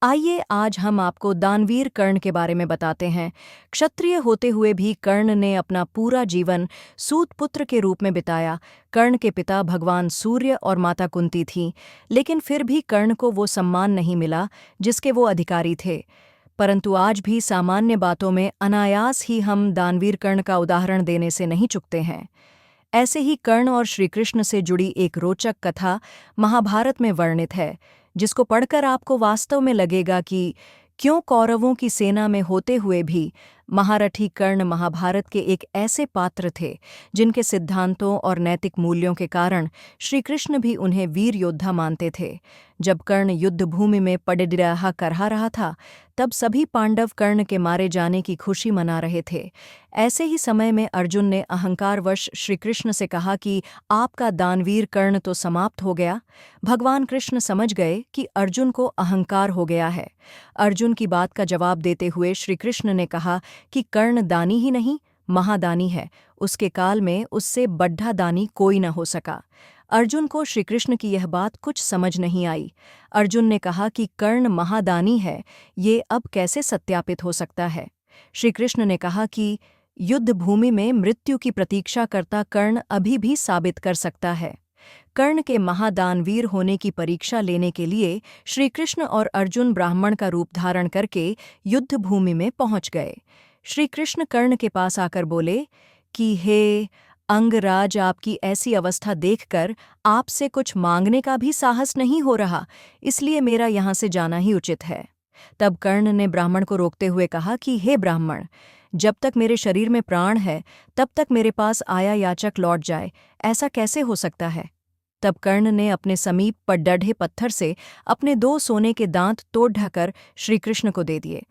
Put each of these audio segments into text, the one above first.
आइए आज हम आपको दानवीर कर्ण के बारे में बताते हैं। क्षत्रिय होते हुए भी कर्ण ने अपना पूरा जीवन सूत पुत्र के रूप में बिताया। कर्ण के पिता भगवान सूर्य और माता कुंती थीं, लेकिन फिर भी कर्ण को वो सम्मान नहीं मिला जिसके वो अधिकारी थे। परंतु आज भी सामान्य बातों में अनायास ही हम दानवीर कर्ण का उदाहरण देने से नहीं चूकते हैं। ऐसे ही कर्ण और श्रीकृष्ण से जुड़ी एक रोचक कथा महाभारत में वर्णित है, जिसको पढ़कर आपको वास्तव में लगेगा कि क्यों कौरवों की सेना में होते हुए भी महारथी कर्ण महाभारत के एक ऐसे पात्र थे जिनके सिद्धांतों और नैतिक मूल्यों के कारण श्रीकृष्ण भी उन्हें वीर योद्धा मानते थे। जब कर्ण युद्ध भूमि में पडिडराहा करहा रहा था, तब सभी पांडव कर्ण के मारे जाने की खुशी मना रहे थे। ऐसे ही समय में अर्जुन ने अहंकारवश श्रीकृष्ण से कहा कि आपका दानवीर कर्ण तो समाप्त हो गया। भगवान कृष्ण समझ गए कि अर्जुन को अहंकार हो गया है। अर्जुन की बात का जवाब देते हुए श्रीकृष्ण ने कहा कि कर्ण दानी ही नहीं, महादानी है। उसके काल में उससे बड्ढा दानी कोई न हो सका। अर्जुन को श्रीकृष्ण की यह बात कुछ समझ नहीं आई। अर्जुन ने कहा कि कर्ण महादानी है, ये अब कैसे सत्यापित हो सकता है। श्रीकृष्ण ने कहा कि युद्ध भूमि में मृत्यु की प्रतीक्षा करता कर्ण अभी भी साबित कर सकता है। कर्ण के महादानवीर होने की परीक्षा लेने के लिए श्रीकृष्ण और अर्जुन ब्राह्मण का रूप धारण करके युद्ध भूमि में पहुंच गए। श्रीकृष्ण कर्ण के पास आकर बोले कि हे अंगराज, आपकी ऐसी अवस्था देखकर आपसे कुछ मांगने का भी साहस नहीं हो रहा, इसलिए मेरा यहाँ से जाना ही उचित है। तब कर्ण ने ब्राह्मण को रोकते हुए कहा कि हे ब्राह्मण, जब तक मेरे शरीर में प्राण है तब तक मेरे पास आया याचक लौट जाए, ऐसा कैसे हो सकता है। तब कर्ण ने अपने समीप पर डढ़े पत्थर से अपने 2 सोने के दांत तोड़ ढकर श्रीकृष्ण को दे दिए।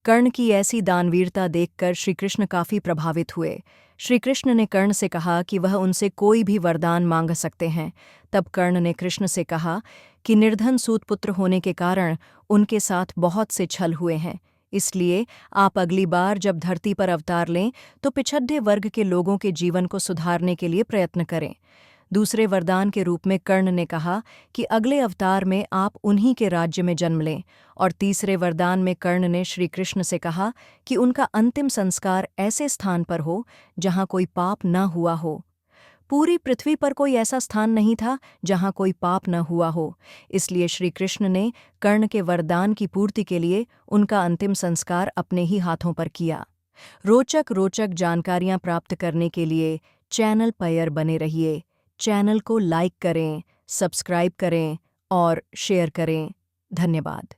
कर्ण की ऐसी दानवीरता देखकर श्रीकृष्ण काफी प्रभावित हुए। श्रीकृष्ण ने कर्ण से कहा कि वह उनसे कोई भी वरदान मांग सकते हैं। तब कर्ण ने कृष्ण से कहा कि निर्धन सूतपुत्र होने के कारण उनके साथ बहुत से छल हुए हैं, इसलिए आप अगली बार जब धरती पर अवतार लें तो पिछड़े वर्ग के लोगों के जीवन को सुधारने के लिए प्रयत्न करें। दूसरे वरदान के रूप में कर्ण ने कहा कि अगले अवतार में आप उन्हीं के राज्य में जन्म लें। और तीसरे वरदान में कर्ण ने श्री कृष्ण से कहा कि उनका अंतिम संस्कार ऐसे स्थान पर हो जहाँ कोई पाप न हुआ हो। पूरी पृथ्वी पर कोई ऐसा स्थान नहीं था जहाँ कोई पाप न हुआ हो, इसलिए श्री कृष्ण ने कर्ण के वरदान की पूर्ति के लिए उनका अंतिम संस्कार अपने ही हाथों पर किया। रोचक जानकारियाँ प्राप्त करने के लिए चैनल पर बने रहिए। चैनल को लाइक करें, सब्सक्राइब करें और शेयर करें। धन्यवाद।